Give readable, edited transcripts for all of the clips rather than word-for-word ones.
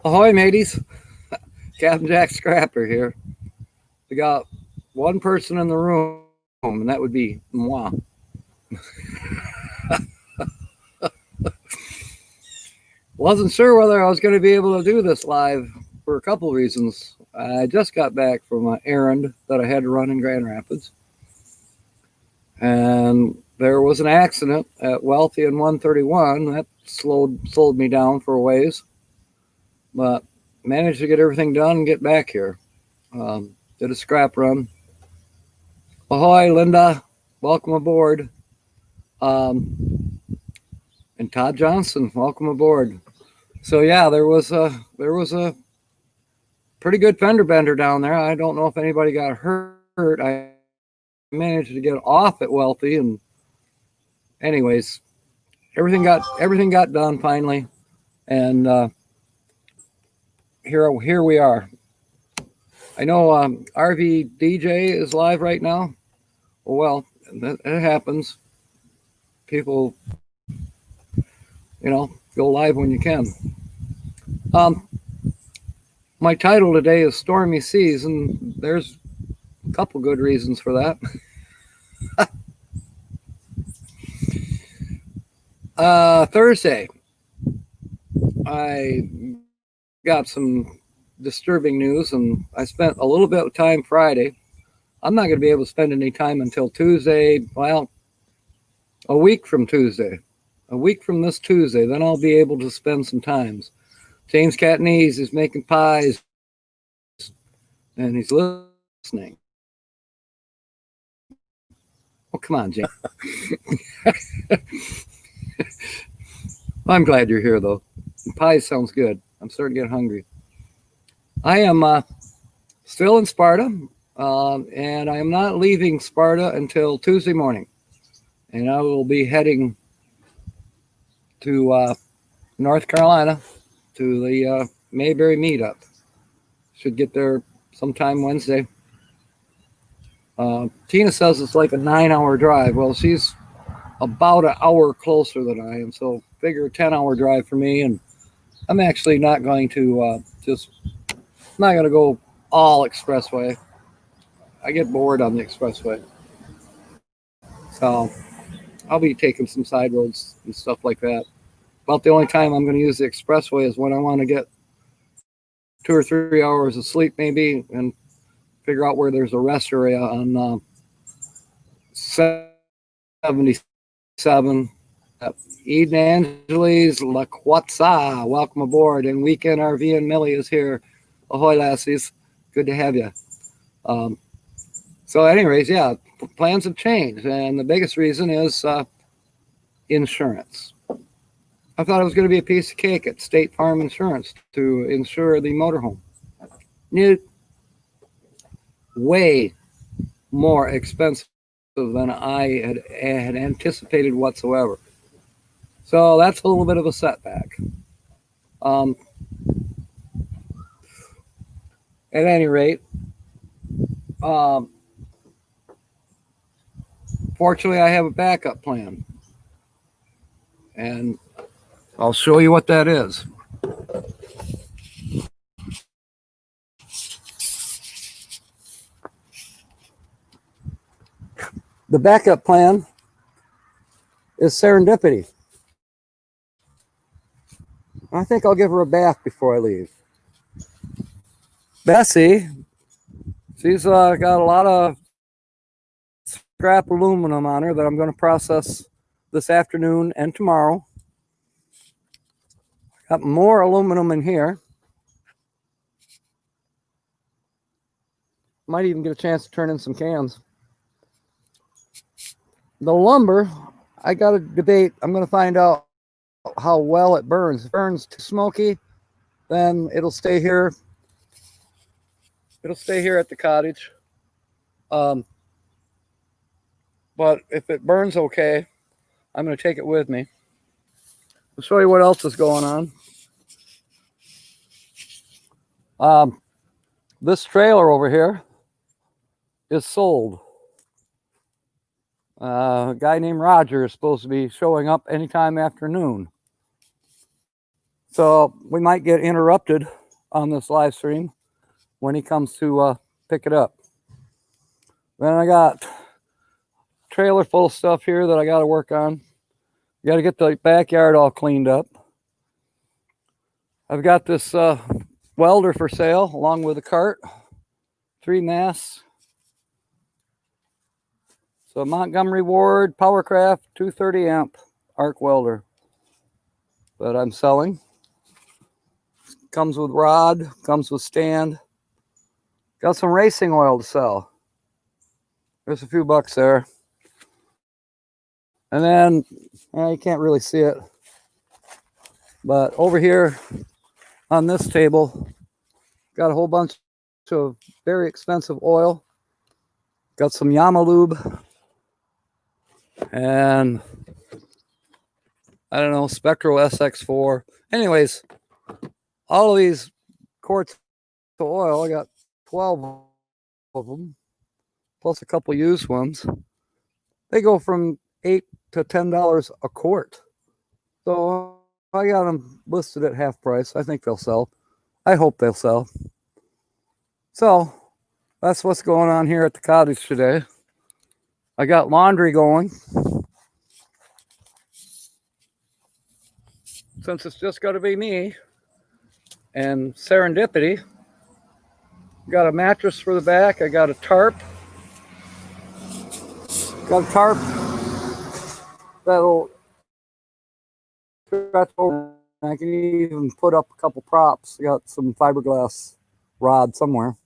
Ahoy, mateys. Captain Jack Scrapper here. We got one person in the room, and that would be moi. Wasn't sure whether I was going to be able to do this live for a couple of reasons. I just got back from an errand that I had to run in Grand Rapids, and there was an accident at Wealthy and 131 that slowed me down for a ways, but managed to get everything done and get back here. Did a scrap run. Ahoy, Linda. Welcome aboard. Um, and Todd Johnson, welcome aboard. So yeah, there was a pretty good fender bender down there. I don't know if anybody got hurt. I managed to get off at Wealthy, and anyways, everything got done finally, and here we are. I know RV DJ is live right now. Well, it happens. People, go live when you can. Um, my title today is Stormy Seas, and there's a couple good reasons for that. Thursday, I got some disturbing news, and I spent a little bit of time Friday. I'm not going to be able to spend any time until Tuesday. Well, a week from Tuesday. A week from this Tuesday, then I'll be able to spend some times. James Catnese is making pies, and he's listening. Oh, come on, James. I'm glad you're here, though. Pie sounds good. I'm starting to get hungry. I am still in Sparta, and I am not leaving Sparta until Tuesday morning. And I will be heading to North Carolina to the Mayberry meetup. Should get there sometime Wednesday. Tina says it's like a 9-hour drive. Well, she's about an hour closer than I am, so figure a 10-hour drive for me. And I'm actually not going to not going to go all expressway. I get bored on the expressway, so I'll be taking some side roads and stuff like that. About the only time I'm going to use the expressway is when I want to get 2 or 3 hours of sleep, maybe, and figure out where there's a rest area on 77. Eden Angeles, La Quatza, welcome aboard. And Weekend RV and Millie is here. Ahoy, lassies. Good to have you. Um, so, anyways, yeah, plans have changed. And the biggest reason is insurance. I thought it was going to be a piece of cake at State Farm Insurance to insure the motorhome. New, way more expensive than I had anticipated whatsoever. So that's a little bit of a setback. Um, at any rate, um, fortunately, I have a backup plan. And I'll show you what that is. The backup plan is serendipity. I think I'll give her a bath before I leave. Bessie, she's got a lot of scrap aluminum on her that I'm going to process this afternoon and tomorrow. Got more aluminum in here. Might even get a chance to turn in some cans. The lumber, I got to debate. I'm going to find out how well it burns. If it burns too smoky, then it'll stay here. It'll stay here at the cottage. But if it burns okay, I'm going to take it with me. I'll show you what else is going on. This trailer over here is sold. A guy named Roger is supposed to be showing up anytime after noon. So we might get interrupted on this live stream when he comes to pick it up. Then I got a trailer full of stuff here that I got to work on. Got to get the backyard all cleaned up. I've got this welder for sale along with a cart, 3 masts. So Montgomery Ward Powercraft 230 amp arc welder that I'm selling. Comes with rod, comes with stand. Got some racing oil to sell. There's a few bucks there. And then, you can't really see it, but over here on this table, got a whole bunch of very expensive oil. Got some Yama lube. And I don't know, Spectral SX4. Anyways, all of these quarts of oil, I got 12 of them, plus a couple used ones. They go from $8 to $10 a quart. So I got them listed at half price. I think they'll sell. I hope they'll sell. So that's what's going on here at the cottage today. I got laundry going. Since it's just got to be me and serendipity. Got a mattress for the back. I got a tarp. Got a tarp that'll stretch over. I can even put up a couple props. I got some fiberglass rod somewhere.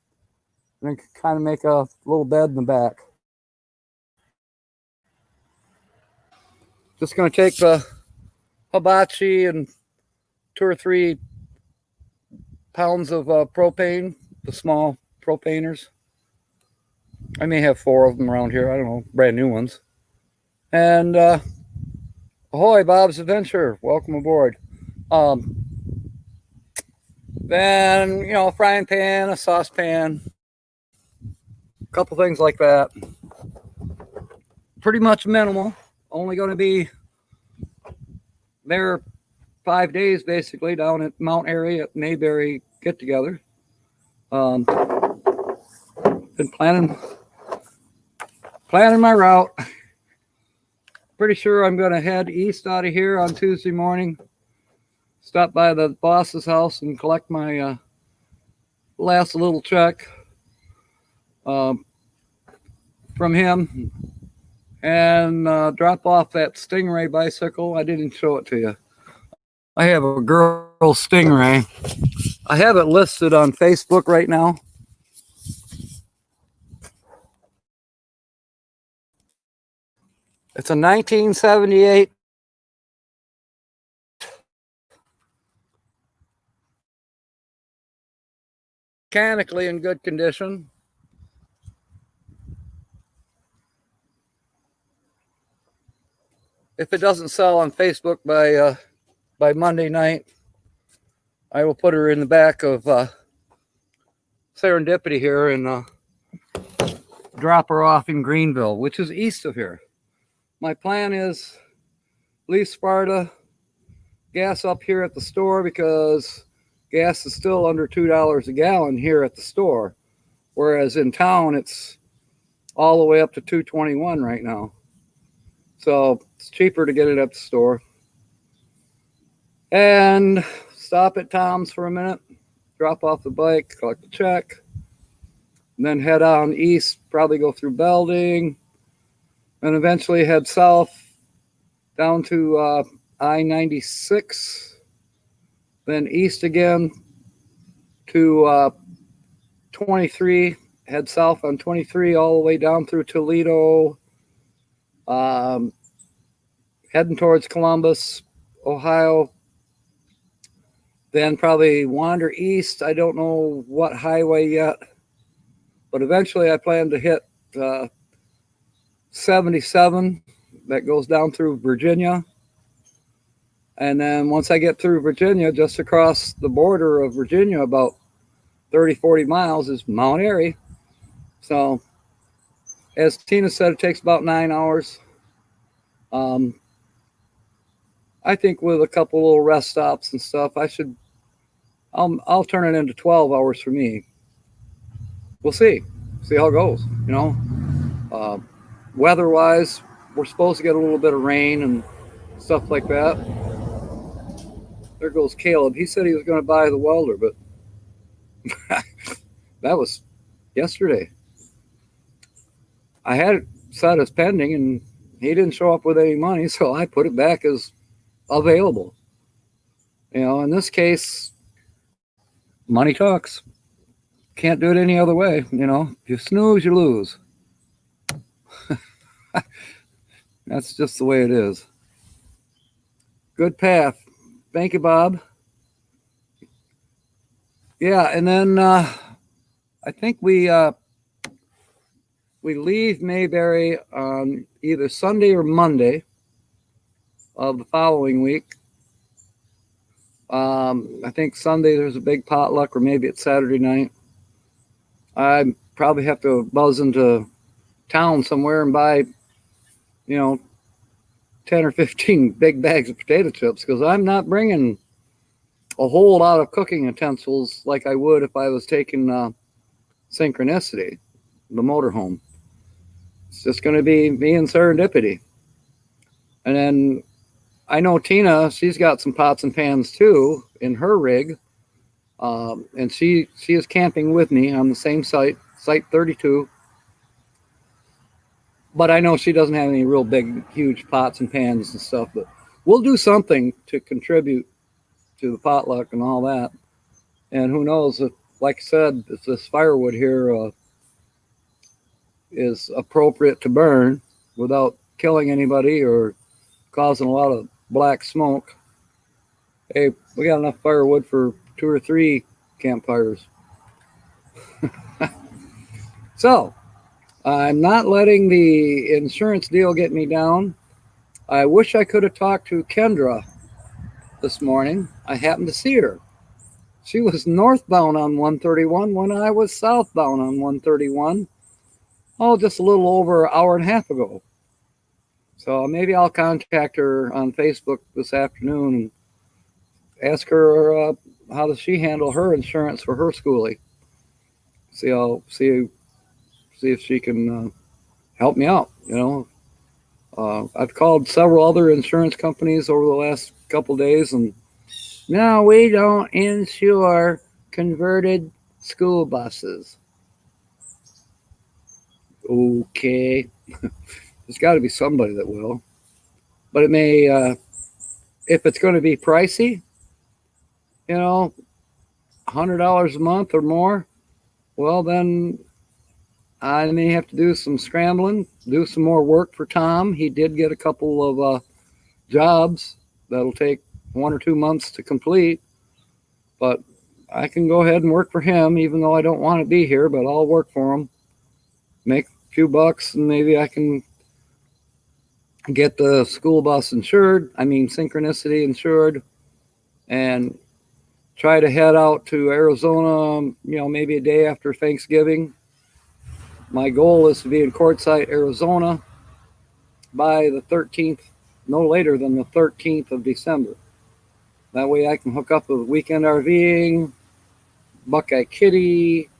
And I can kind of make a little bed in the back. Just going to take the hibachi and 2 or 3 pounds of propane, the small propaners. I may have 4 of them around here. I don't know, brand new ones. And ahoy, Bob's Adventure. Welcome aboard. Then, a frying pan, a saucepan, a couple things like that. Pretty much minimal. Only going to be there 5 days, basically, down at Mount Airy at Mayberry get-together. Been planning my route. Pretty sure I'm going to head east out of here on Tuesday morning. Stop by the boss's house and collect my last little check from him. And drop off that Stingray bicycle. I didn't show it to you. I have a girl Stingray. I have it listed on Facebook right now. It's a 1978 mechanically in good condition. If it doesn't sell on Facebook by Monday night, I will put her in the back of Serendipity here and drop her off in Greenville, which is east of here. My plan is leave Sparta, gas up here at the store because gas is still under $2 a gallon here at the store, whereas in town it's all the way up to $2.21 right now. So it's cheaper to get it at the store. And stop at Tom's for a minute, drop off the bike, collect the check, and then head on east, probably go through Belding, and eventually head south down to I-96, then east again to 23, head south on 23 all the way down through Toledo, heading towards Columbus, Ohio, then probably wander east. I don't know what highway yet, but eventually I plan to hit 77 that goes down through Virginia. And then once I get through Virginia, just across the border of Virginia, about 30, 40 miles is Mount Airy. So as Tina said, it takes about 9 hours. I think with a couple little rest stops and stuff, I'll turn it into 12 hours for me. We'll see how it goes. Uh, weather-wise, we're supposed to get a little bit of rain and stuff like that. There goes Caleb. He said he was going to buy the welder, but that was yesterday. I had it set as pending, and he didn't show up with any money, so I put it back as available. In this case, money talks. Can't do it any other way. If you snooze, you lose. That's just the way it is. Good path. Thank you, Bob. Yeah, and then I think we leave Mayberry on either Sunday or Monday of the following week. I think Sunday there's a big potluck, or maybe it's Saturday night. I probably have to buzz into town somewhere and buy, 10 or 15 big bags of potato chips, because I'm not bringing a whole lot of cooking utensils like I would if I was taking Synchronicity, the motorhome. It's just going to be me and Serendipity. And then I know Tina, she's got some pots and pans too in her rig. And she is camping with me on the same site 32. But I know she doesn't have any real big, huge pots and pans and stuff. But we'll do something to contribute to the potluck and all that. And who knows, if, like I said, if this firewood here is appropriate to burn without killing anybody or causing a lot of black smoke. Hey, we got enough firewood for 2 or 3 campfires. So, I'm not letting the insurance deal get me down. I wish I could have talked to Kendra this morning. I happened to see her. She was northbound on 131 when I was southbound on 131. Oh, just a little over an hour and a half ago. So maybe I'll contact her on Facebook this afternoon and ask her how does she handle her insurance for her schoolie. See if she can help me out. I've called several other insurance companies over the last couple days, and no, we don't insure converted school buses. Okay. There's got to be somebody that will. But it may, if it's going to be pricey, $100 a month or more, well, then I may have to do some scrambling, do some more work for Tom. He did get a couple of jobs that'll take 1 or 2 months to complete. But I can go ahead and work for him, even though I don't want to be here, but I'll work for him. Make a few bucks, and maybe I can get the school bus insured. Synchronicity insured, and try to head out to Arizona, maybe a day after Thanksgiving. My goal is to be in Quartzsite, Arizona by the 13th, no later than the 13th of December. That way I can hook up with weekend RVing, Buckeye Kitty,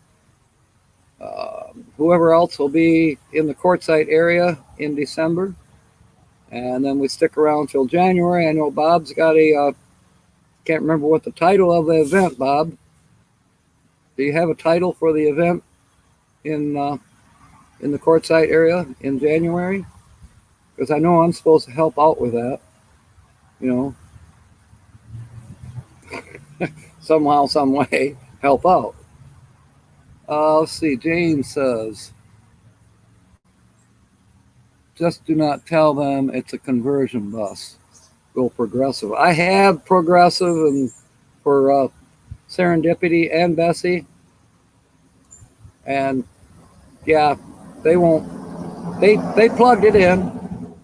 whoever else will be in the Quartzsite area in December. And then we stick around till January. I know Bob's got can't remember what the title of the event, Bob. Do you have a title for the event in the Quartzsite area in January? Because I know I'm supposed to help out with that. Somehow, some way, help out. Let's see. James says, just do not tell them it's a conversion bus. Go Progressive. I have Progressive and for Serendipity and Bessie. And yeah, they won't. They plugged it in.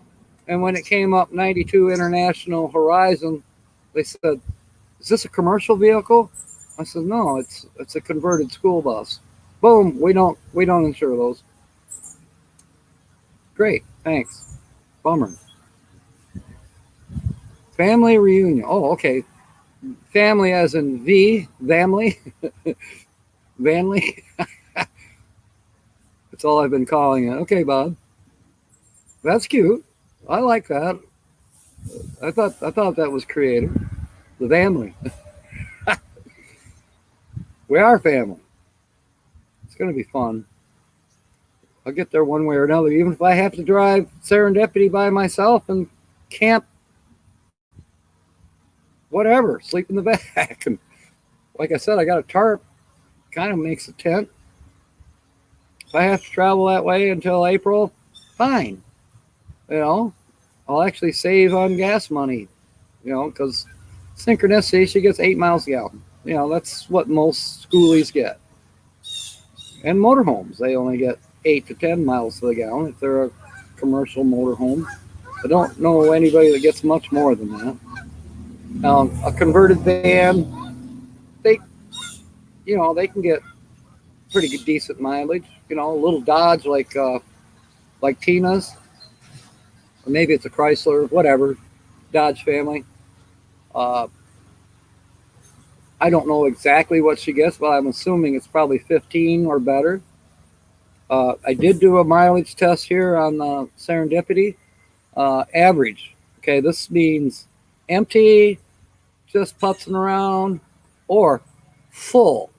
And when it came up 92 International Horizon, they said, is this a commercial vehicle? I said, no, it's a converted school bus. Boom, we don't insure those. Great, thanks. Bummer. Family reunion. Oh, okay. Family as in V, family, Vanley. That's all I've been calling it. Okay, Bob. That's cute. I like that. I thought that was creative. The family. We are family. It's going to be fun. I'll get there one way or another, even if I have to drive serendipity by myself and camp, whatever, sleep in the back. And like I said, I got a tarp, kind of makes a tent. If I have to travel that way until April, fine. You know, I'll actually save on gas money, because synchronicity, she gets 8 miles a gallon. That's what most schoolies get. And motorhomes, they only get 8 to 10 miles to the gallon if they're a commercial motorhome. I don't know anybody that gets much more than that. Now, a converted van, they can get pretty good, decent mileage. A little Dodge like Tina's, or maybe it's a Chrysler, whatever, Dodge family. Uh, I don't know exactly what she gets, but I'm assuming it's probably 15 or better. I did do a mileage test here on Serendipity. Average. Okay, this means empty, just putzing around, or full,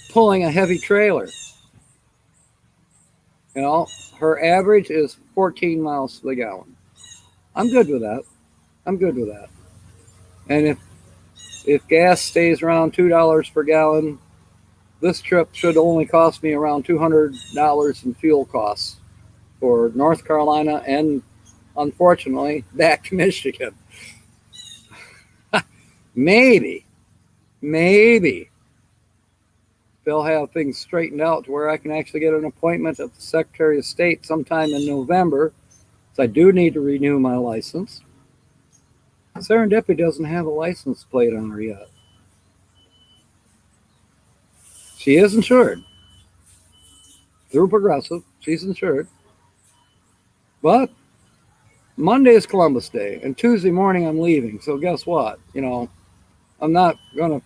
pulling a heavy trailer. Her average is 14 miles to the gallon. I'm good with that. I'm good with that. And if gas stays around $2 per gallon, this trip should only cost me around $200 in fuel costs for North Carolina and, unfortunately, back to Michigan. Maybe they'll have things straightened out to where I can actually get an appointment at the Secretary of State sometime in November. So I do need to renew my license. Serendipity doesn't have a license plate on her yet. She is insured through Progressive. She's insured. But Monday is Columbus Day, and Tuesday morning I'm leaving. So guess what? I'm not going to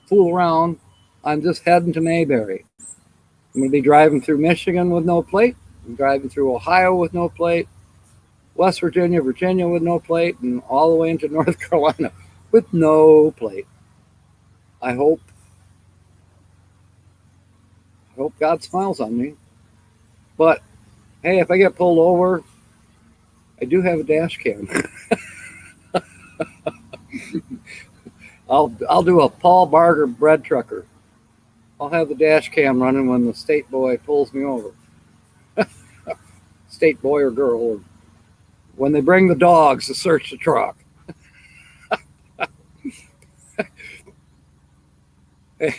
fool around. I'm just heading to Mayberry. I'm going to be driving through Michigan with no plate. I'm driving through Ohio with no plate. West Virginia, Virginia with no plate, and all the way into North Carolina with no plate. I hope God smiles on me. But hey, if I get pulled over, I do have a dash cam. I'll do a Paul Barger bread trucker. I'll have the dash cam running when the state boy pulls me over. State boy or girl, or when they bring the dogs to search the truck.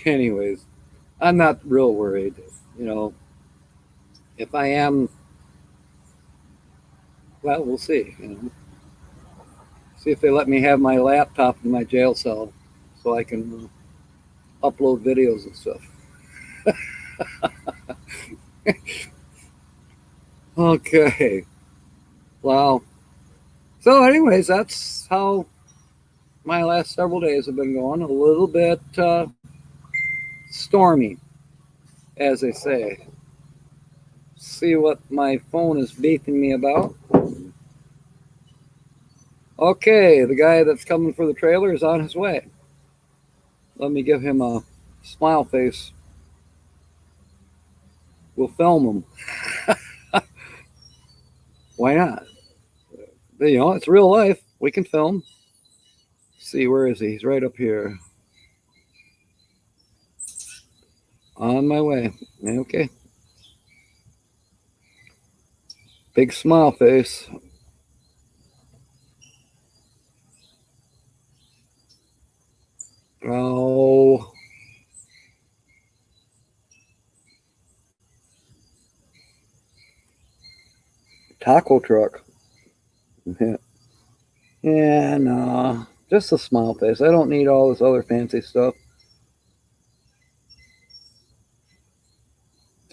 Anyways, I'm not real worried. If I am, well, we'll see. See if they let me have my laptop in my jail cell so I can upload videos and stuff. Okay. Wow. So, anyways, that's how my last several days have been going. A little bit stormy, as they say. See what my phone is beeping me about. Okay, the guy that's coming for the trailer is on his way. Let me give him a smile face. We'll film him. Why not? It's real life. We can film. See, where is he? He's right up here. On my way. Okay. Big smile face. Oh. Taco truck. Yeah, no. Just a smile face. I don't need all this other fancy stuff.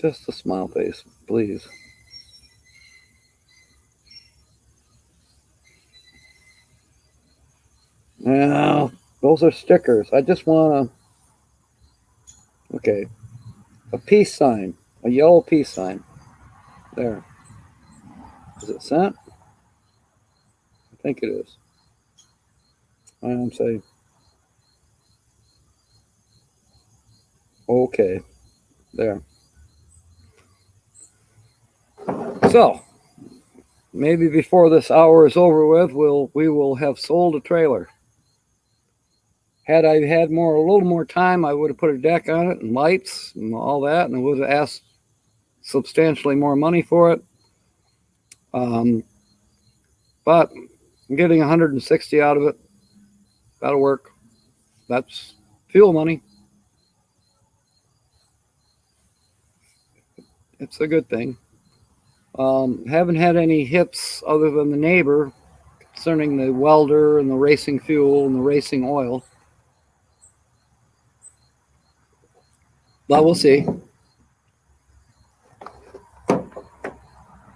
Just a smile face, please. Well, those are stickers. I just want to, okay, a peace sign, a yellow peace sign. There. Is it sent? I think it is. I'm saying, okay, there. So, maybe before this hour is over with, we will have sold a trailer. Had I had a little more time, I would have put a deck on it and lights and all that, and I would have asked substantially more money for it. But I'm getting 160 out of it. That'll work. That's fuel money. It's a good thing. Haven't had any hits other than the neighbor concerning the welder and the racing fuel and the racing oil. But we'll see.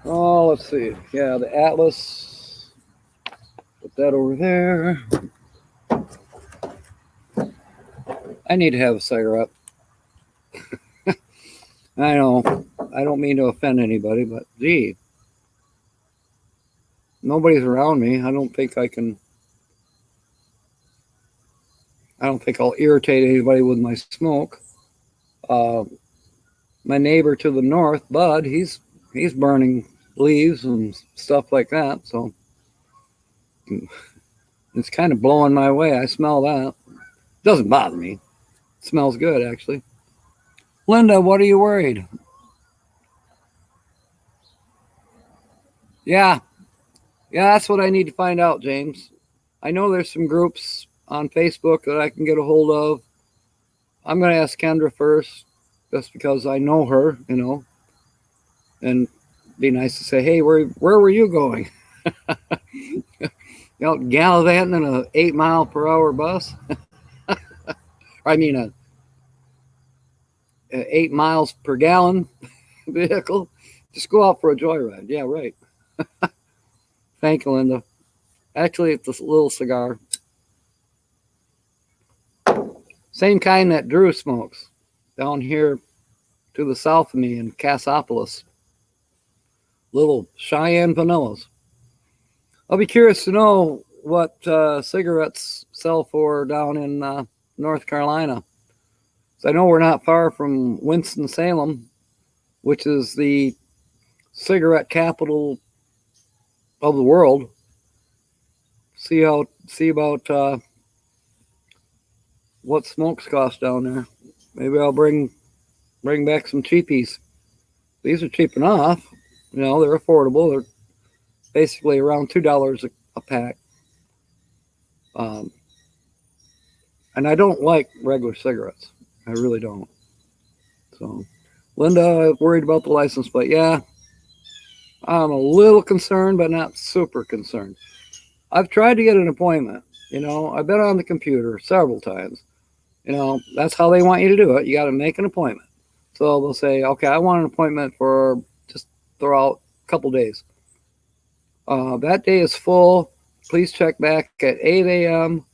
Oh, let's see. Yeah, the Atlas. Put that over there. I need to have a cigarette. I know. I don't mean to offend anybody, but gee. Nobody's around me. I don't think I'll irritate anybody with my smoke. My neighbor to the north, Bud, he's burning leaves and stuff like that. So it's kind of blowing my way. I smell that. Doesn't bother me. It smells good, actually. Linda, what are you worried? Yeah, that's what I need to find out, James. I know there's some groups on Facebook that I can get a hold of. I'm going to ask Kendra first, just because I know her, and be nice to say, hey, where were you going? Gallivanting in an 8-mile-per-hour bus. I mean, a 8 miles per gallon vehicle. Just go out for a joyride. Yeah, right. Thank you, Linda. Actually, it's a little cigar. Same kind that Drew smokes down here to the south of me in Cassopolis. Little Cheyenne vanillas. I'll be curious to know what cigarettes sell for down in North Carolina. So I know we're not far from Winston-Salem, which is the cigarette capital of the world. See about what smokes cost down there. Maybe I'll bring back some cheapies. These are cheap enough. They're affordable. They're basically around $2 a pack. And I don't like regular cigarettes. I really don't. So, Linda, worried about the license plate. Yeah, I'm a little concerned, but not super concerned. I've tried to get an appointment. I've been on the computer several times. That's how they want you to do it. You got to make an appointment. So they'll say, okay, I want an appointment for just throw out a couple days. That day is full. Please check back at 8 a.m.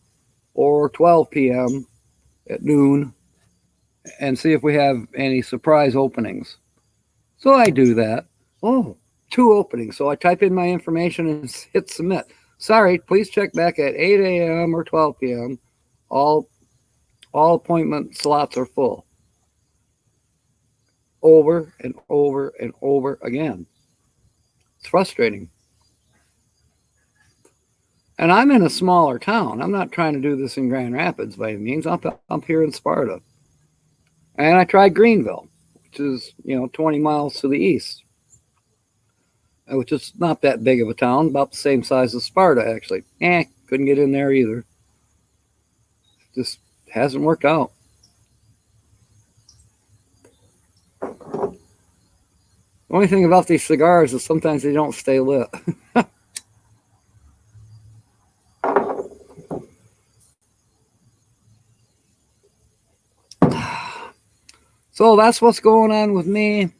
or 12 p.m. at noon and see if we have any surprise openings. So I do that. Oh, 2 openings. So I type in my information and hit submit. Sorry, please check back at 8 a.m. or 12 p.m. All appointment slots are full. Over and over and over again. It's frustrating. And I'm in a smaller town. I'm not trying to do this in Grand Rapids by any means. I'm up here in Sparta. And I tried Greenville, which is, 20 miles to the east, which is not that big of a town, about the same size as Sparta, actually. Couldn't get in there either. Just hasn't worked out. The only thing about these cigars is sometimes they don't stay lit. So that's what's going on with me.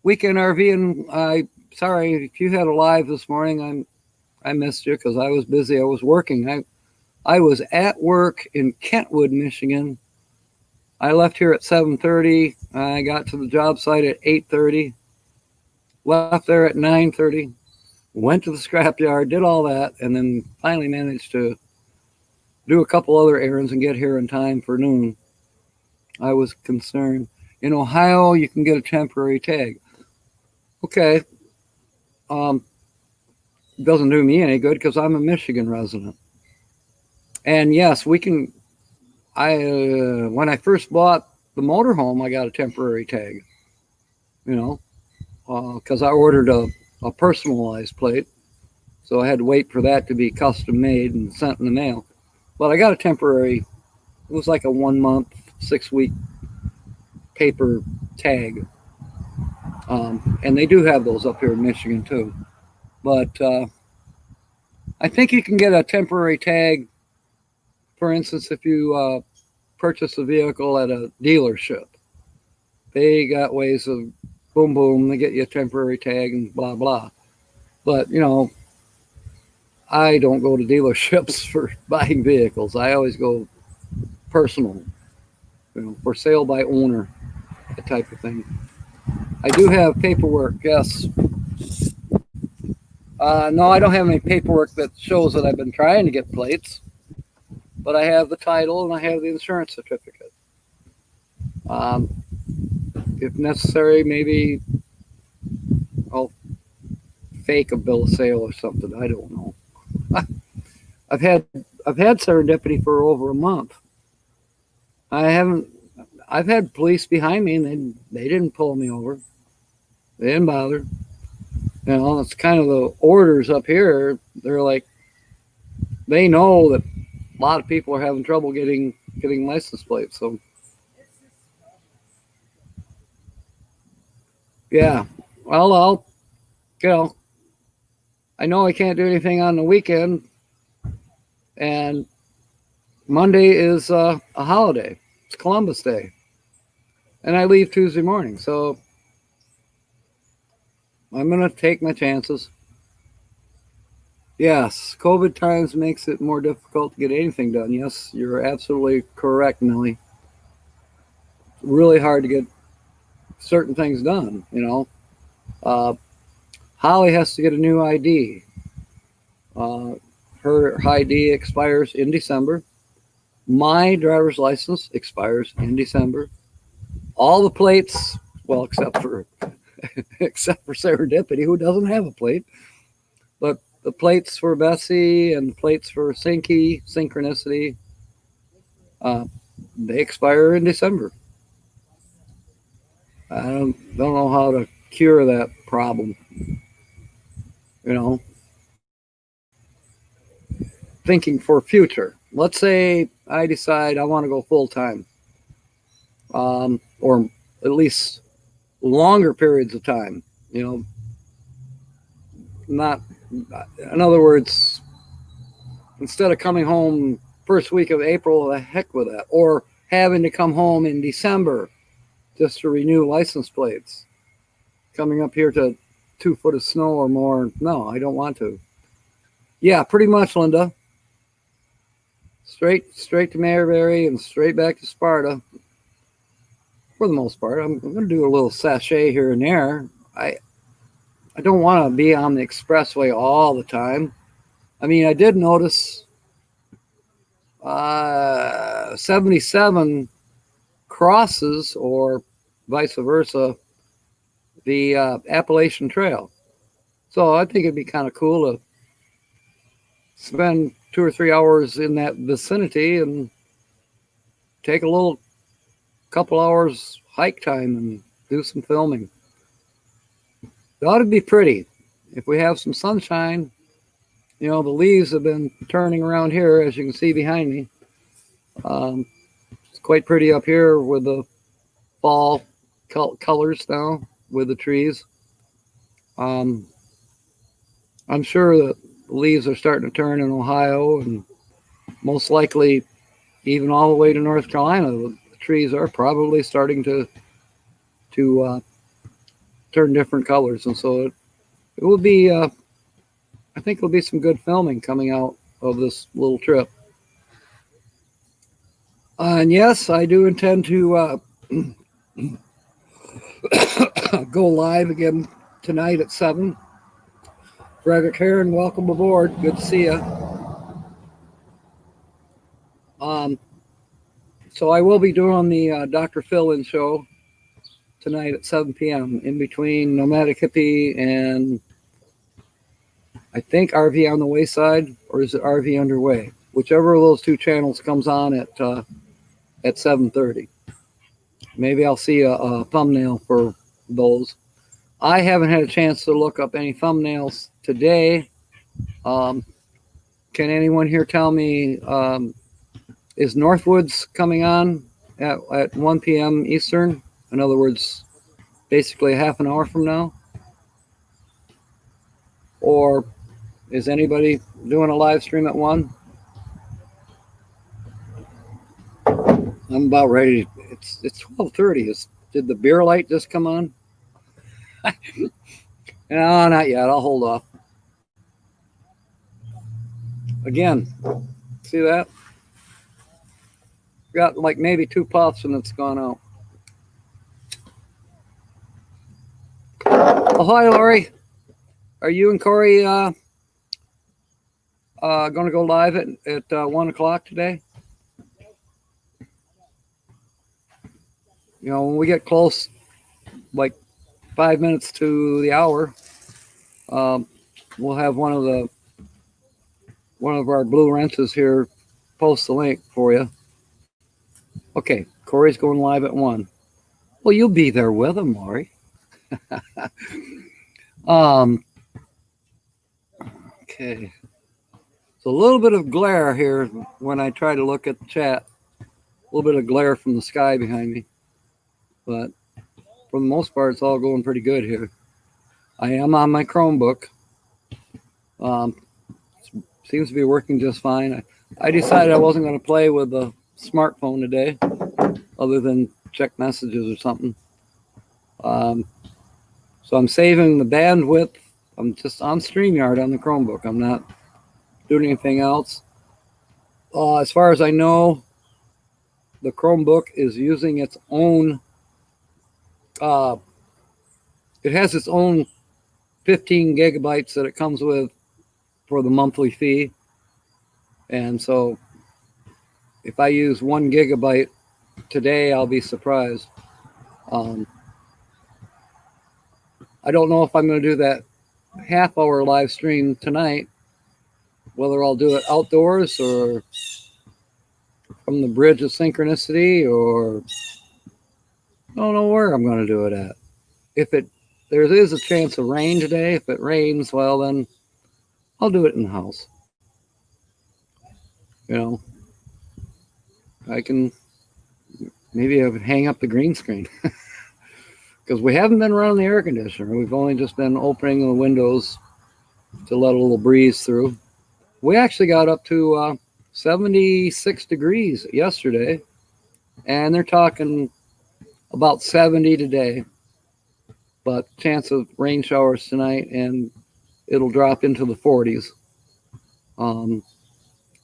Weekend RV, sorry if you had a live this morning. I missed you because I was busy. I was working. I was at work in Kentwood, Michigan. I left here at 7:30. I got to the job site at 8:30. Left there at 9:30. Went to the scrapyard, did all that, and then finally managed to do a couple other errands and get here in time for noon. I was concerned. In Ohio, you can get a temporary tag. Okay. Doesn't do me any good because I'm a Michigan resident. And yes, we can. When I first bought the motorhome, I got a temporary tag. You know, because I ordered a personalized plate, so I had to wait for that to be custom made and sent in the mail. But I got a temporary. It was like a 1 month, 6 week paper tag, and they do have those up here in Michigan too. But I think you can get a temporary tag. For instance, if you purchase a vehicle at a dealership, they got ways of boom, boom, they get you a temporary tag and blah, blah. But, I don't go to dealerships for buying vehicles. I always go personal, for sale by owner, that type of thing. I do have paperwork, yes. No, I don't have any paperwork that shows that I've been trying to get plates, but I have the title and I have the insurance certificate. If necessary, maybe I'll fake a bill of sale or something. I don't know. I've had serendipity for over a month. I've had police behind me and they didn't pull me over. They didn't bother. It's kind of the orders up here. They're like, they know that a lot of people are having trouble getting license plates. So yeah, well, I know I can't do anything on the weekend, and Monday is a holiday. It's Columbus Day, and I leave Tuesday morning, so I'm gonna take my chances. Yes, COVID times makes it more difficult to get anything done. Yes, you're absolutely correct, Millie. It's really hard to get certain things done. Holly has to get a new ID. Her ID expires in December. My driver's license expires in December. All the plates, well, except for Serendipity, who doesn't have a plate, but the plates for Bessie and plates for Synchronicity, they expire in December. I don't know how to cure that problem. Thinking for future. Let's say I decide I want to go full time, or at least longer periods of time. Not. In other words, instead of coming home first week of April, the heck with that, or having to come home in December just to renew license plates. Coming up here to 2 foot of snow or more. No, I don't want to. Yeah, pretty much, Linda. Straight to Mayberry and straight back to Sparta. For the most part, I'm going to do a little sachet here and there. I don't want to be on the expressway all the time. I mean, I did notice 77 crosses, or vice versa, the Appalachian Trail. So I think it'd be kind of cool to spend 2 or 3 hours in that vicinity and take a couple hours hike time and do some filming. It ought to be pretty. If we have some sunshine, the leaves have been turning around here, as you can see behind me. It's quite pretty up here with the fall colors now with the trees. I'm sure that the leaves are starting to turn in Ohio, and most likely even all the way to North Carolina. The trees are probably starting to turn different colors, and so it will be. I think there'll be some good filming coming out of this little trip. And yes, I do intend to go live again tonight at 7. Frederick Heron, welcome aboard. Good to see you. Um, so I will be doing the Dr. Phil-in show tonight at 7 p.m. in between Nomadic Hippie and I think RV on the Wayside, or is it RV Underway? Whichever of those two channels comes on at 7:30. Maybe I'll see a thumbnail for those. I haven't had a chance to look up any thumbnails today. Can anyone here tell me, is Northwoods coming on at 1 p.m. Eastern? In other words, basically a half an hour from now? Or is anybody doing a live stream at 1? I'm about ready. It's 12:30. Did the beer light just come on? No, not yet. I'll hold off. Again, see that? Got like maybe 2 puffs and it's gone out. Oh, hi, Lori. Are you and Corey going to go live at 1 o'clock today? You know, when we get close, like 5 minutes to the hour, we'll have one of our blue wrenches here post the link for you. Okay, Corey's going live at 1. Well, you'll be there with him, Lori. Okay. So a little bit of glare here when I try to look at the chat. A little bit of glare from the sky behind me. But for the most part, it's all going pretty good here. I am on my Chromebook. Seems to be working just fine. I decided I wasn't going to play with the smartphone today, other than check messages or something. So I'm saving the bandwidth. I'm just on StreamYard on the Chromebook. I'm not doing anything else. As far as I know, the Chromebook is using its own. It has its own 15 gigabytes that it comes with for the monthly fee. And so if I use 1 gigabyte today, I'll be surprised. I don't know if I'm going to do that half-hour live stream tonight, whether I'll do it outdoors or from the Bridge of Synchronicity, or I don't know where I'm going to do it at. If there is a chance of rain today. If it rains, well, then I'll do it in the house. You know, I can maybe hang up the green screen because we haven't been running the air conditioner. We've only just been opening the windows to let a little breeze through. We actually got up to 76 degrees yesterday, and they're talking about 70 today, but chance of rain showers tonight, and it'll drop into the 40s.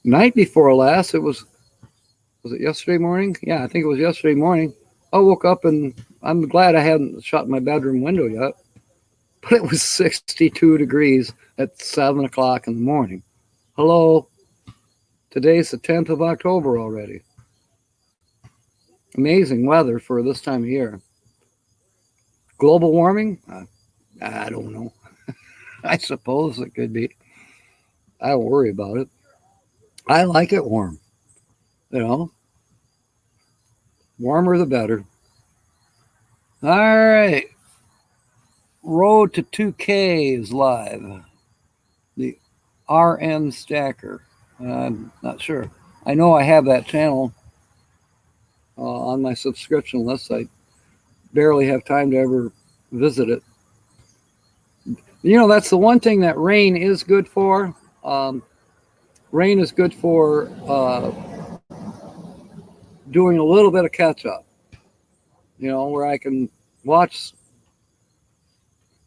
Night before last, was it yesterday morning? Yeah, I think it was yesterday morning. I woke up and I'm glad I hadn't shut my bedroom window yet, but it was 62 degrees at 7 o'clock in the morning. Hello, today's the 10th of October already. Amazing weather for this time of year. Global warming? I don't know. I suppose it could be. I don't worry about it. I like it warm. You know, warmer the better. All right. Road to 2K is live. The RN Stacker. I'm not sure. I know I have that channel on my subscription list. I barely have time to ever visit it. You know, that's the one thing that rain is good for. Rain is good for doing a little bit of catch up. You know, where I can watch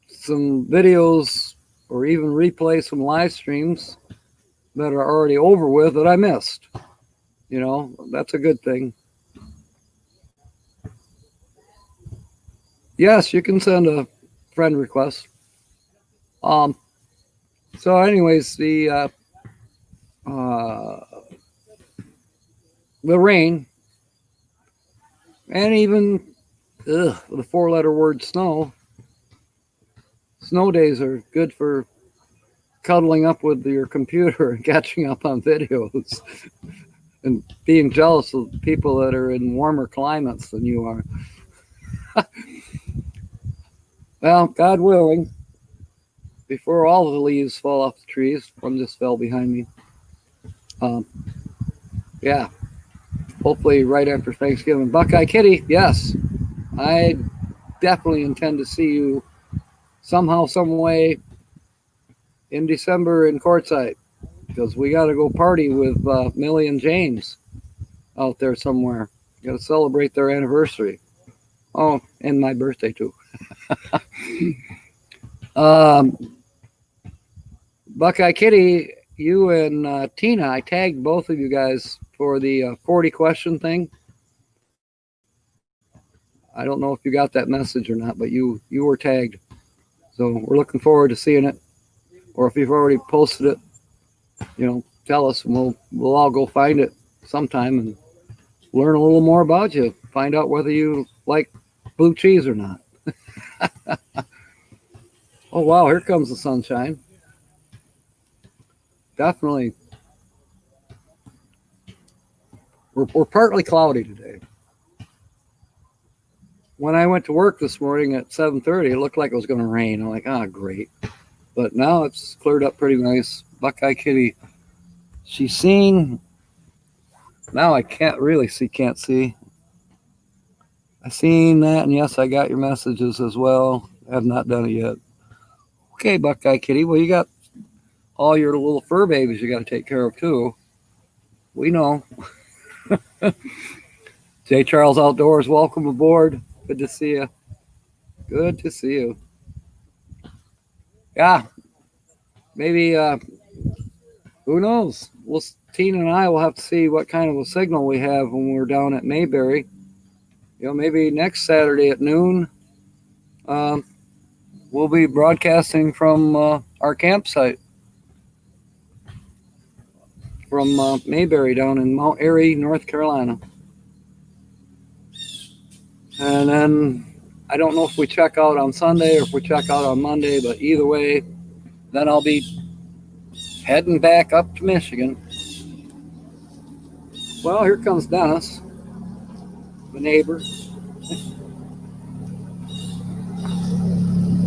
some videos or even replay some live streams that are already over with that I missed. You know, that's a good thing. Yes, you can send a friend request. Um, so, anyways, uh, the rain and even the four-letter word snow. Snow days are good for cuddling up with your computer and catching up on videos and being jealous of people that are in warmer climates than you are. Well, God willing, before all the leaves fall off the trees, one just fell behind me. Um, yeah, hopefully right after Thanksgiving. Buckeye Kitty, yes, I definitely intend to see you somehow, some way in December in Quartzsite because we got to go party with Millie and James out there somewhere. Got to celebrate their anniversary. Oh, and my birthday too. um, Buckeye Kitty, you and Tina, I tagged both of you guys for the 40 question thing. I don't know if you got that message or not, but you were tagged. So we're looking forward to seeing it. Or if you've already posted it, you know, tell us and we'll all go find it sometime and learn a little more about you. Find out whether you like blue cheese or not. Oh wow, here comes the sunshine. Definitely. We're partly cloudy today. When I went to work this morning at 7:30, it looked like it was going to rain. I'm like, ah, great. But now it's cleared up pretty nice. Buckeye Kitty, she's seen. Now I can't see. I seen that, and yes, I got your messages as well. I have not done it yet. Okay, Buckeye Kitty. Well, you got all your little fur babies you got to take care of too. We know. J. Charles Outdoors, welcome aboard. Good to see you. Good to see you. Yeah, maybe. Who knows? Tina and I will have to see what kind of a signal we have when we're down at Mayberry. You know, maybe next Saturday at noon, um, we'll be broadcasting from our campsite from Mayberry down in Mount Airy, North Carolina. And then I don't know if we check out on Sunday or if we check out on Monday, but either way, then I'll be heading back up to Michigan. Well, here comes Dennis, the neighbor,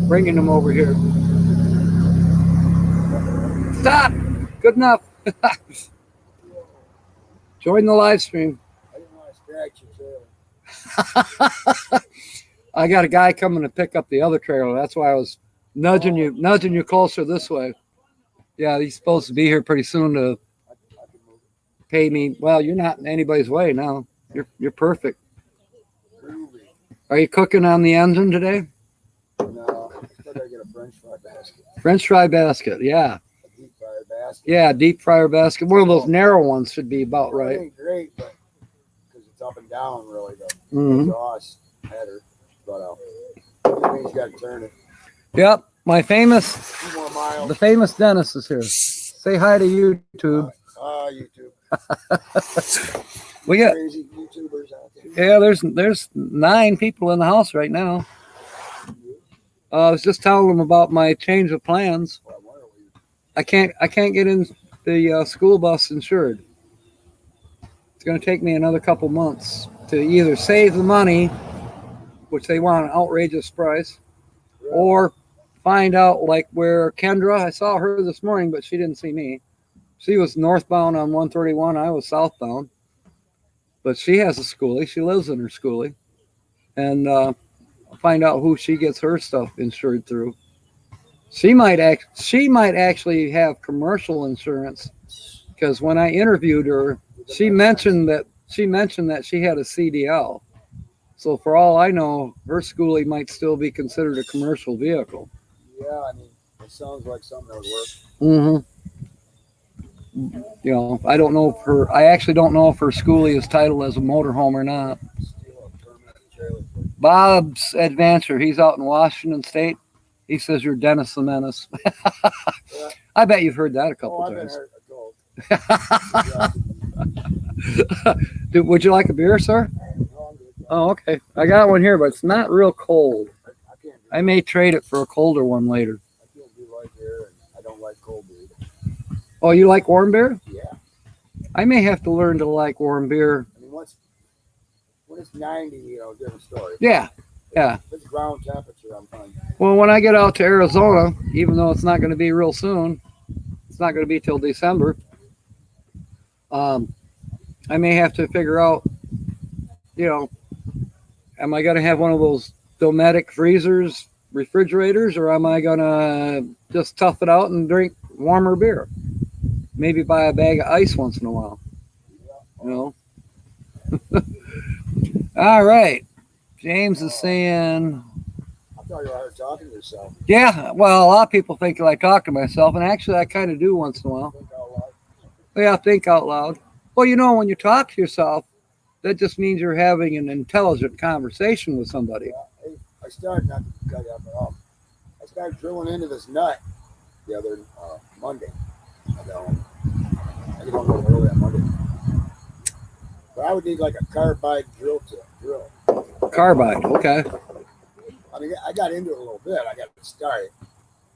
bringing him over here. Stop! Good enough. Join the live stream. I didn't want to scratch you, so. I got a guy coming to pick up the other trailer. That's why I was nudging you closer this way. Yeah, he's supposed to be here pretty soon to pay me. Well, you're not in anybody's way now. You're perfect. Are you cooking on the engine today? No, I still gotta get a French fry basket. French fry basket, yeah. A deep fryer basket. Yeah, deep fryer basket. One of those narrow ones should be about right. It ain't great, but because it's up and down really. The exhaust header, but you got to turn it. Yep, my famous, 2 more miles. the famous Dennis is here. Say hi to YouTube. YouTube. We got crazy YouTubers out there. Yeah, there's 9 people in the house right now. I was just telling them about my change of plans. I can't get in the school bus insured. It's going to take me another couple months to either save the money, which they want an outrageous price, or find out like where Kendra. I saw her this morning, but she didn't see me. She was northbound on 131. I was southbound. But she has a schoolie. She lives in her schoolie. And find out who she gets her stuff insured through. She might actually have commercial insurance because when I interviewed her, she mentioned that she had a CDL. So for all I know, her schoolie might still be considered a commercial vehicle. Yeah, I mean, it sounds like something that would work. Mm-hmm. You know, I don't know if her. I actually don't know if her schoolie is titled as a motorhome or not. Steal a permanent trailer. Bob's Adventure. He's out in Washington State. He says you're Dennis the Menace. Yeah. I bet you've heard that a couple Oh, I've been times. hurt. Would you like a beer, sir? No, I'm good. Oh, okay. I got one here, but it's not real cold. I can't do I may trade it for a colder one later. I can't do light beer, and I don't like cold beer. Oh, you like warm beer? Yeah. I may have to learn to like warm beer. I mean, when it's 90, you know, different story. Yeah, yeah. If it's ground temperature, I'm fine. Well, when I get out to Arizona, even though it's not going to be real soon, it's not going to be till December. I may have to figure out, you know, am I going to have one of those Dometic freezers, refrigerators, or am I going to just tough it out and drink warmer beer? Maybe buy a bag of ice once in a while. You know. All right. James is saying, I thought you were talking to yourself. yeah, well, a lot of people think I talk to myself, and actually I kind of do once in a while. Think out loud. Yeah, think out loud. Well, you know, when you talk to yourself, that just means you're having an intelligent conversation with somebody. Yeah, hey, I started, not to cut you off, I started drilling into this nut the other Monday. I get home a little early on Monday. But I would need like a carbide drill to drill. Carbide, okay. I mean, I got into it a little bit. I got it started.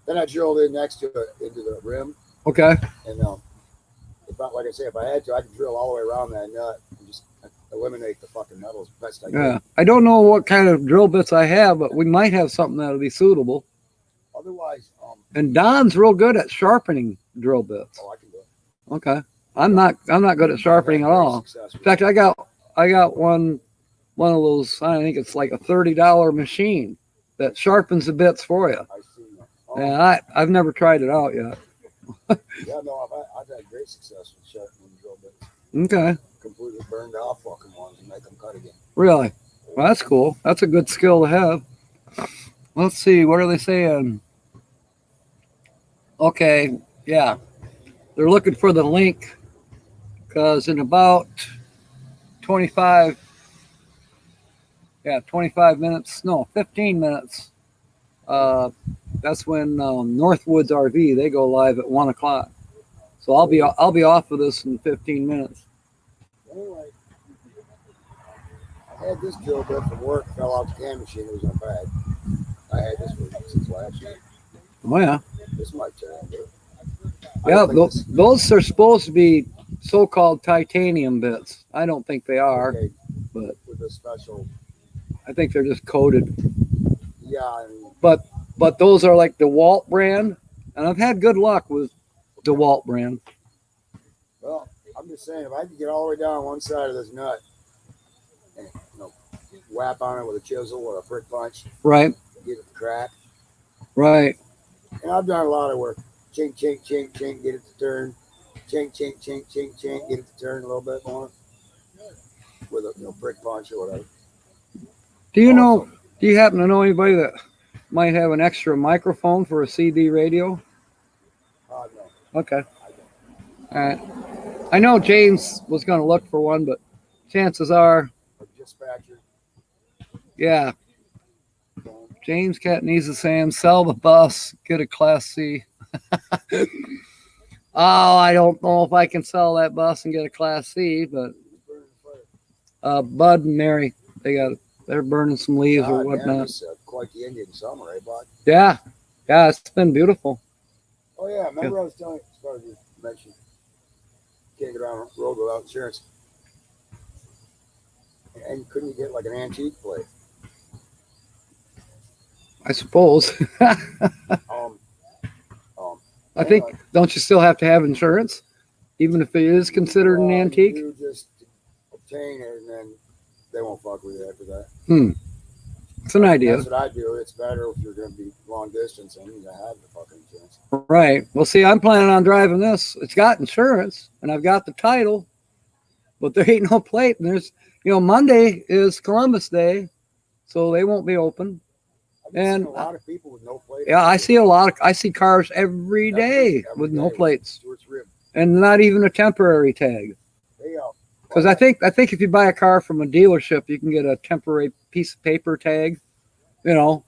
Then I drilled in next to it into the rim. Okay. And like I say, if I had to, I could drill all the way around that nut and just eliminate the fucking metals best I can. Yeah. I don't know what kind of drill bits I have, but we might have something that'll be suitable. Otherwise, And Don's real good at sharpening drill bits. I can do it. Okay. I'm not good at sharpening at all. In fact, I got one of those, I think it's like a $30 machine that sharpens the bits for you. I've seen that. And I've never tried it out yet. Yeah, no, I've had great success with sharpening drill bits. Okay. Completely burned off fucking ones and make them cut again. Really? Well, that's cool. That's a good skill to have. Let's see. What are they saying? Okay. Yeah. They're looking for the link because in about 25 minutes, no, 15 minutes, that's when Northwoods RV, they go live at 1 o'clock. So I'll be off of this in 15 minutes. Anyway, I had this drill bit from work, fell out the can machine, it was on bad. I had this one since last year. Oh yeah. This might turn out good. Yeah, those are supposed to be so-called titanium bits. I don't think they are, Okay, but with a special, I think they're just coated. yeah, I mean, But those are like the DeWalt brand, and I've had good luck with DeWalt brand. well, I'm just saying, if I could get all the way down one side of this nut and, whap on it with a chisel or a prick punch, Right, get it to crack. right. And I've done a lot of work. Chink, chink, chink, chink, get it to turn. Chink, chink, chink, chink, chink, get it to turn a little bit more with a prick punch or whatever. Do you happen to know anybody that might have an extra microphone for a CD radio? No, Okay. I don't. All right. I know James was going to look for one, but chances are, A dispatcher. yeah. James Catanese is saying, sell the bus, get a Class C. Oh, I don't know if I can sell that bus and get a Class C, but Bud and Mary, they're burning some leaves or whatnot. It's quite the Indian summer, eh, bud? Yeah, it's been beautiful. Oh, yeah. Remember I was telling you, as far as you mentioned, can't get on the road without insurance. And couldn't you get like an antique plate? I suppose. I think, don't you still have to have insurance, even if it is considered an antique? You just obtain it, and then they won't fuck with you after that. It's an idea. That's what I do. It's better if you're going to be long distance and you have the fucking insurance. Right. Well, see, I'm planning on driving this. It's got insurance, and I've got the title, but there ain't no plate. And there's, Monday is Columbus Day, so they won't be open. And a lot of people with no plates. Yeah, I see cars every day with no plates. Stewart's Rib. and not even a temporary tag. They Because I think if you buy a car from a dealership, you can get a temporary piece of paper tag, you know,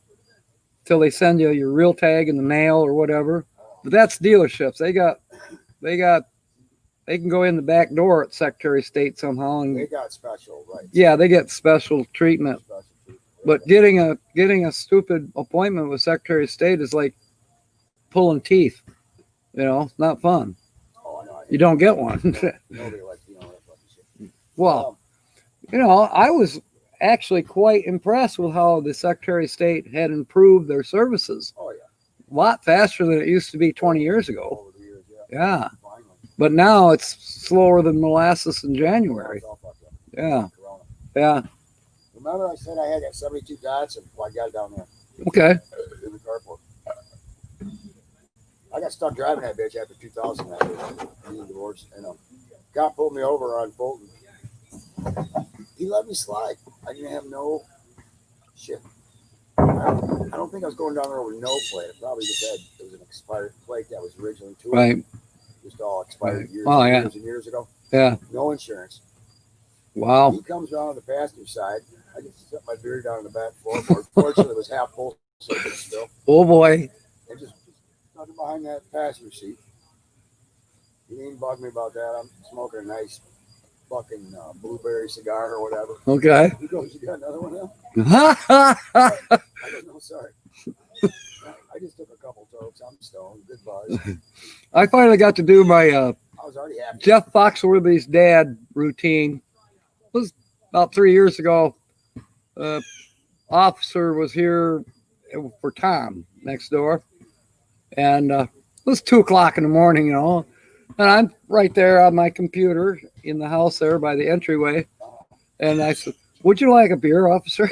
till they send you your real tag in the mail or whatever. But that's dealerships. They can go in the back door at Secretary of State somehow, they and got special rights. yeah, they get special treatment. Special treatment. But getting a stupid appointment with Secretary of State is like pulling teeth. You know, it's not fun. Oh, I know. You don't get one. Nobody likes that fucking shit. Well, you know, I was actually quite impressed with how the Secretary of State had improved their services. Oh yeah. A lot faster than it used to be 20 years ago. Over the years, Yeah. Finally. But now it's slower than molasses in January. It's all fucked up. Yeah. Corona. Yeah. Remember I said I had that 72 Dodge, and I got it down there Okay. in the carport. I got stuck driving that bitch after 2000. That year. Being divorced, and cop pulled me over on Fulton. He let me slide. I didn't have no shit. I don't think I was going down there with no plate. It probably just had it was an expired plate that was originally to it. Right. Just all expired Right. years, Oh, and yeah. years and years ago. Yeah. No insurance. Wow. He comes around on the passenger side. I just set my beer down on the back floorboard. Fortunately, it was half full, so it was still. Oh boy. And just stuck it behind that passenger seat. He didn't bug me about that. I'm smoking a nice fucking blueberry cigar or whatever. Okay. He goes, "You got another one now?" I I go, "No, sorry. I just took a couple tokes. I'm stoned. Good buzz." finally got to do my I was already happy. Jeff Foxworthy's dad routine. It was about 3 years ago. Officer was here for Tom next door, and it was 2 o'clock in the morning, you know, and I'm right there on my computer in the house there by the entryway, and I said, "Would you like a beer, officer?"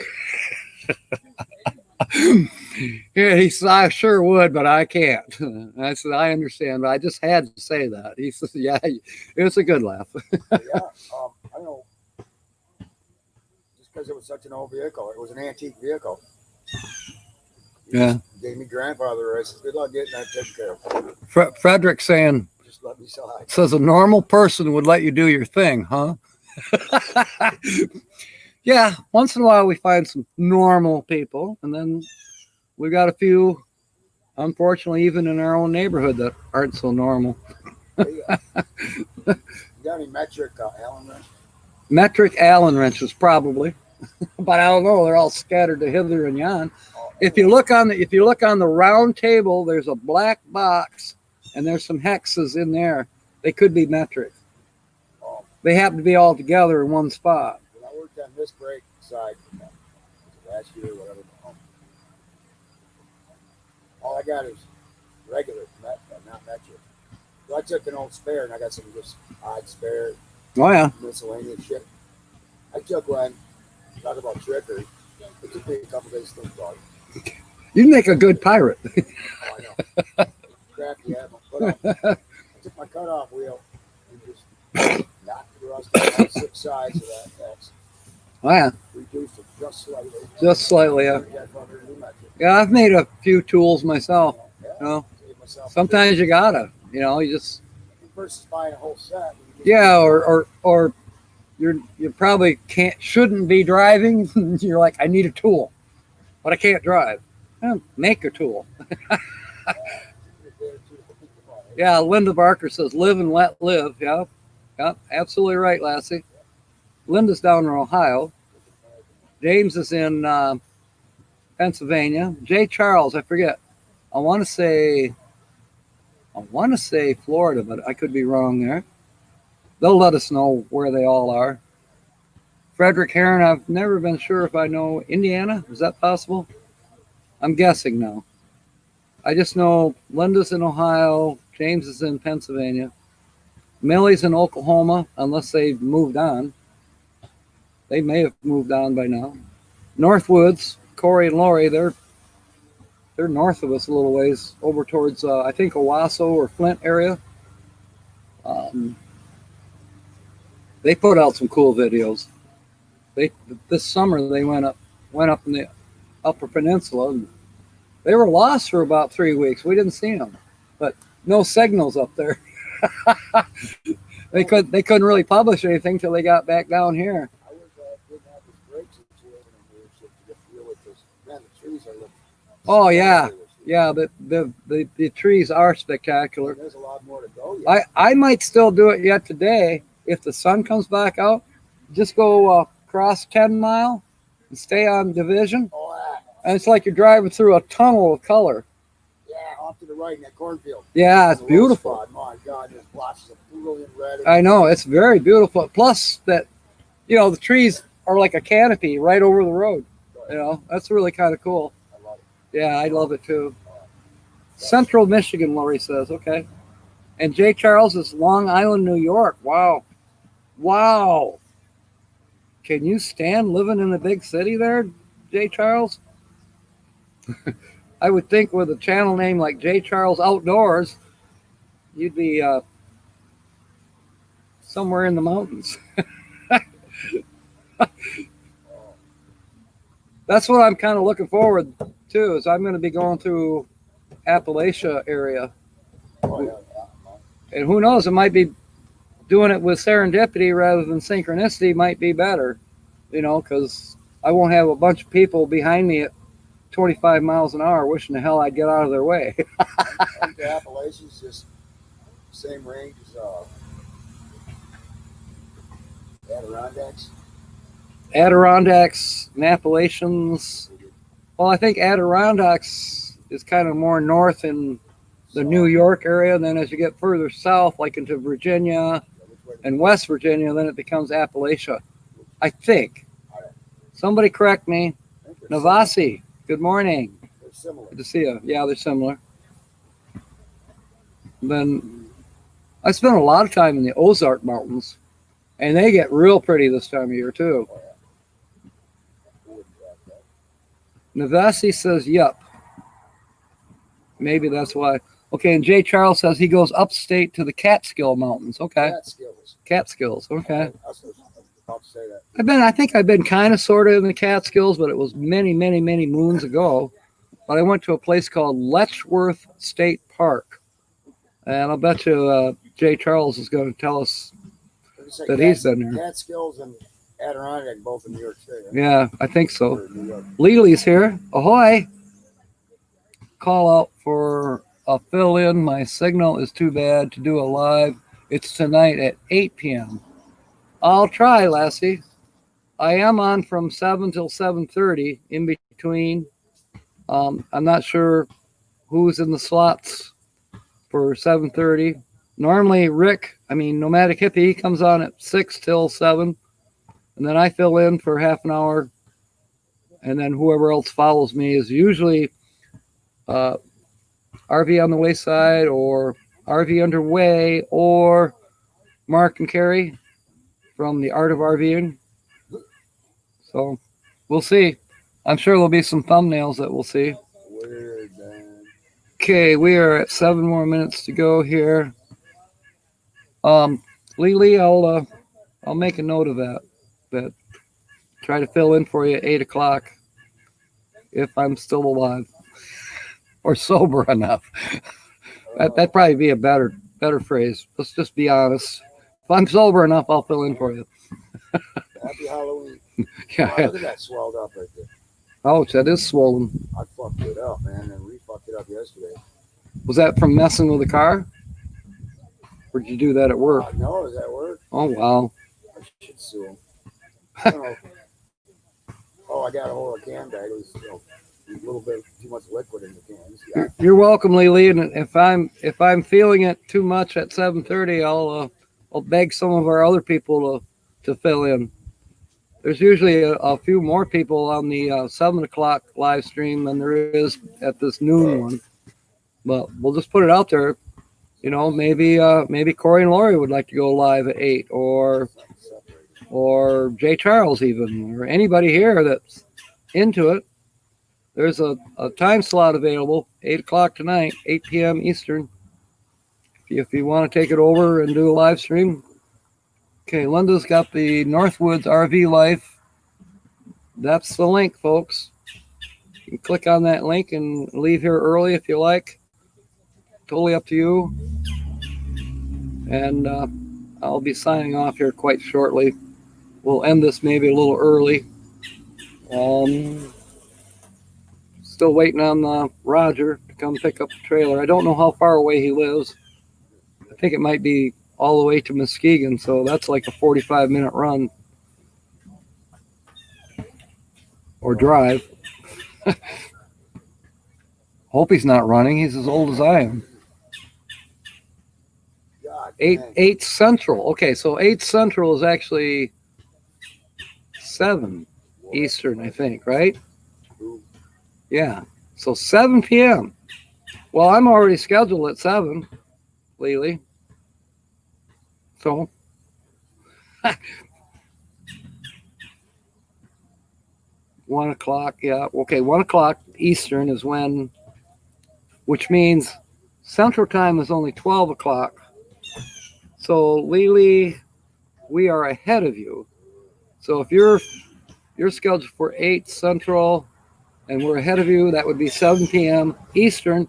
Yeah, he said, "I sure would, but I can't." And I said, "I understand, but I just had to say that." He said, "Yeah, it was a good laugh." Yeah, I don't know. Just because it was such an old vehicle, it was an antique vehicle. He Yeah. just gave me grandfather. I said, "Good luck getting that taken care of. Frederick saying, Just let me slide." says a normal person would let you do your thing, huh? Yeah, once in a while we find some normal people, and then we got a few, unfortunately, even in our own neighborhood that aren't so normal. Hey, you got any metric Allen wrench? Metric Allen wrenches, probably, but I don't know. They're all scattered to hither and yon. If you look on the round table, there's a black box, and there's some hexes in there. They could be metric. They happen to be all together in one spot. When I worked on this brake side last year, whatever. All I got is regular, not metric. So I took an old spare, and I got some just odd spare, Oh yeah, miscellaneous shit. I took one. Talk about trickery. It took me a couple days to think about it. you make a good pirate. Oh, I know. Crafty animal. But I took my cutoff wheel and just knocked the rust out on 6 sides of that hex. Oh yeah, Reduced it just slightly. just slightly. Yeah. Got fucking new metric. Yeah, I've made a few tools myself. Yeah, You know, saved myself a sometimes you gotta. You know, you just bit. Versus buying a whole set. yeah, or you probably shouldn't be driving. You're like, I need a tool, but I can't drive. Well, make a tool. Yeah, Linda Barker says, "Live and let live." Yeah, yeah, absolutely right, Lassie. Linda's down in Ohio. James is in Pennsylvania. Jay Charles, I forget. I want to say Florida, but I could be wrong there. They'll let us know where they all are. Frederick Heron, I've never been sure if I know Indiana. Is that possible? I'm guessing now. I just know Linda's in Ohio. James is in Pennsylvania. Millie's in Oklahoma, unless they've moved on. They may have moved on by now. Northwoods, Corey and Lori, they're north of us a little ways, over towards I think Owasso or Flint area. They put out some cool videos. This summer they went up in the Upper Peninsula, and they were lost for about 3 weeks. We didn't see them, but no signals up there. They couldn't really publish anything till they got back down here. I was didn't have this break situation in here so to get feel with this. Man, the trees are looking. Oh yeah, yeah. The trees are spectacular. There's a lot more to go yet. I might still do it yet today if the sun comes back out. Just go across 10 Mile and stay on Division, Oh, and it's like you're driving through a tunnel of color. yeah, off to the right in that cornfield. Yeah, it's There's a low beautiful. spot. My God, there's blotches of brilliant red. I know, it's very beautiful. Plus that, the trees are like a canopy right over the road. That's really kind of cool. I love it. Yeah, I love it too. Central Michigan, Lori says. Okay. And Jay Charles is Long Island, New York. Wow. Wow. Can you stand living in a big city there, Jay Charles? I would think with a channel name like Jay Charles Outdoors, you'd be somewhere in the mountains. That's what I'm kind of looking forward to, is I'm going to be going through Appalachia area. Oh, yeah. And who knows, it might be doing it with serendipity rather than synchronicity might be better, because I won't have a bunch of people behind me at 25 miles an hour wishing the hell I'd get out of their way. And the Appalachians just same range as Adirondacks. Adirondacks and Appalachians. Well, I think Adirondacks is kind of more north in the New York area. And then as you get further south, like into Virginia and West Virginia, then it becomes Appalachia. I think. Somebody correct me. Navasi, good morning. They're similar. Good to see you. Yeah, they're similar. Then I spent a lot of time in the Ozark Mountains, and they get real pretty this time of year too. Navasi says, "Yup." Maybe that's why. Okay, and Jay Charles says he goes upstate to the Catskill Mountains. Okay, Catskills. Okay. I was about to say that. I think I've been kind of sort of in the Catskills, but it was many, many, many moons ago. But I went to a place called Letchworth State Park, and I'll bet you Jay Charles is going to tell us that he's been there. Catskills and Adirondack, both in New York State. Right? Yeah, I think so. Lily's here. Ahoy! Call out for a fill-in. My signal is too bad to do a live. It's tonight at 8 p.m. I'll try, Lassie. I am on from 7 till 7:30 in between. I'm not sure who's in the slots for 7:30. Normally, Nomadic Hippie, he comes on at 6 till 7. And then I fill in for half an hour. And then whoever else follows me is usually RV on the Wayside or RV Underway or Mark and Carrie from the Art of RVing. So we'll see. I'm sure there'll be some thumbnails that we'll see. Weird, man. Okay, we are at 7 more minutes to go here. Lily, I'll make a note of that. Try to fill in for you at 8 o'clock if I'm still alive or sober enough. That'd probably be a better phrase. Let's just be honest. If I'm sober enough, I'll fill in for you. Happy Halloween. Yeah. Wow, look at that swelled up right there. Oh, that is swollen. I fucked it up, man, and re-fucked it up yesterday. Was that from messing with the car? Or did you do that at work? No, does that work? Oh, wow. I should sue him. I don't know. I got a hold of a can bag. It was a little bit too much liquid in the cans. Yeah. You're welcome, Lily. And if I'm feeling it too much at 7:30, I'll beg some of our other people to fill in. There's usually a few more people on the 7 o'clock live stream than there is at this noon one. But we'll just put it out there. Maybe Corey and Lori would like to go live at 8, or Jay Charles even, or anybody here that's into it. There's a time slot available, 8 o'clock tonight, 8 p.m. Eastern. If you want to take it over and do a live stream. Okay, Linda's got the Northwoods RV Life. That's the link, folks. You can click on that link and leave here early if you like. Totally up to you. And I'll be signing off here quite shortly. We'll end this maybe a little early. Still waiting on Roger to come pick up the trailer. I don't know how far away he lives. I think it might be all the way to Muskegon, so that's like a 45-minute run or drive. Hope he's not running. He's as old as I am. God, 8 Central. Okay, so 8 Central is actually 7 Eastern, I think, right? Yeah. So 7 p.m. Well, I'm already scheduled at 7, Lily. So 1 o'clock, yeah. Okay, 1 o'clock Eastern is when, which means Central Time is only 12 o'clock. So Lily, we are ahead of you. So if you're scheduled for 8 Central and we're ahead of you, that would be 7 p.m. Eastern.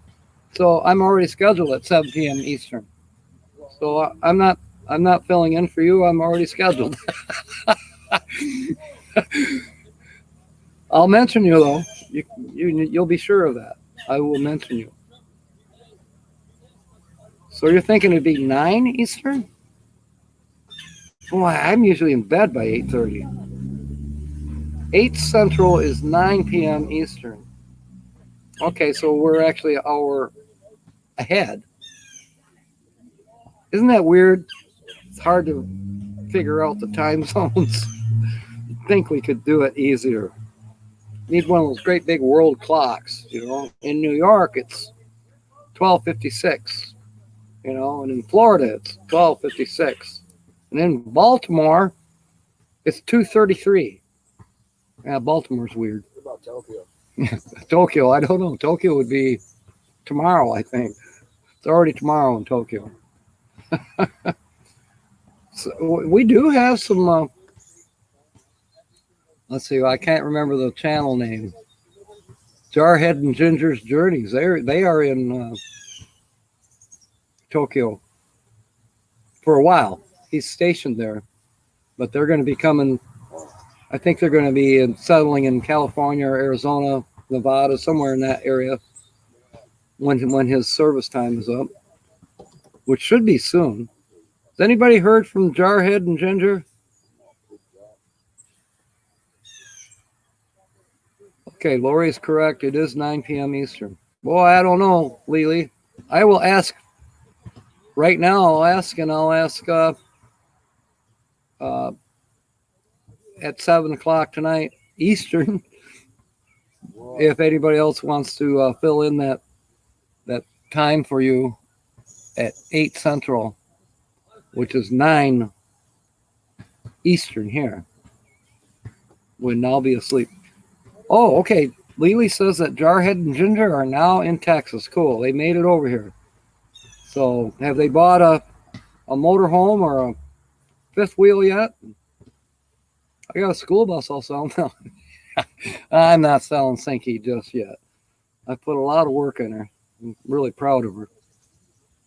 So I'm already scheduled at 7 p.m. Eastern. So I'm not filling in for you. I'm already scheduled. I'll mention you though. You'll be sure of that. I will mention you. So you're thinking it'd be 9 Eastern? Boy, I'm usually in bed by 8:30. 8 Central is 9 p.m. Eastern. Okay, so we're actually an hour ahead. Isn't that weird? It's hard to figure out the time zones. You'd think we could do it easier. Need one of those great big world clocks, you know. In New York, it's 12:56, you know, and in Florida, it's 12:56. And in Baltimore, it's 2:33. Yeah, Baltimore's weird. What about Tokyo? Tokyo, I don't know. Tokyo would be tomorrow, I think. It's already tomorrow in Tokyo. So we do have some. Let's see. I can't remember the channel name. Jarhead and Ginger's Journeys. They are in Tokyo for a while. He's stationed there, but they're going to be coming. I think they're going to be settling in California or Arizona, Nevada, somewhere in that area when his service time is up, which should be soon. Has anybody heard from Jarhead and Ginger? Okay, Lori's correct. It is 9 p.m. Eastern. Boy, I don't know, Lily. I will ask right now. I'll ask at 7 o'clock tonight Eastern if anybody else wants to fill in that time for you at 8 Central, which is 9 Eastern here, when I'll be asleep. Oh, okay. Lily says that Jarhead and Ginger are now in Texas. Cool. They made it over here. So have they bought a motorhome or a fifth wheel yet? I got a school bus I'll sell now. I'm not selling Sinky just yet. I put a lot of work in her. I'm really proud of her.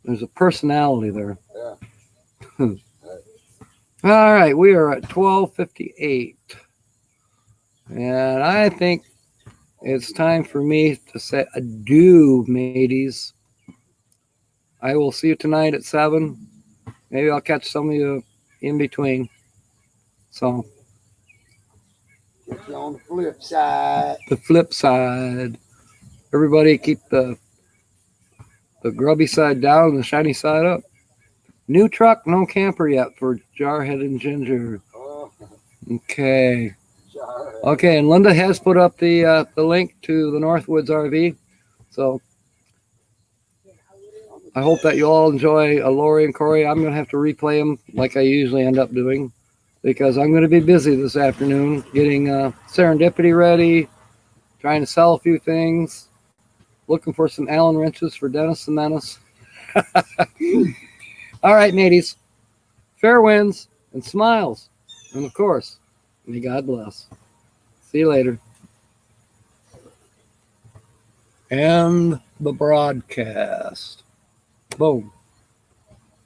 There's a personality there. Yeah. All right, we are at 12:58. And I think it's time for me to say adieu, mateys. I will see you tonight at 7. Maybe I'll catch some of you in between. So, On the flip side. the flip side. Everybody keep the grubby side down and the shiny side up. New truck, no camper yet for Jarhead and Ginger. Oh, Okay. Jarhead. Okay, and Linda has put up the link to the Northwoods RV. So I hope that you all enjoy Lori and Corey. I'm going to have to replay them like I usually end up doing, because I'm going to be busy this afternoon getting Serendipity ready, trying to sell a few things, looking for some Allen wrenches for Dennis the Menace. All right, mateys. Fair winds and smiles. And of course, may God bless. See you later. And the broadcast. Boom.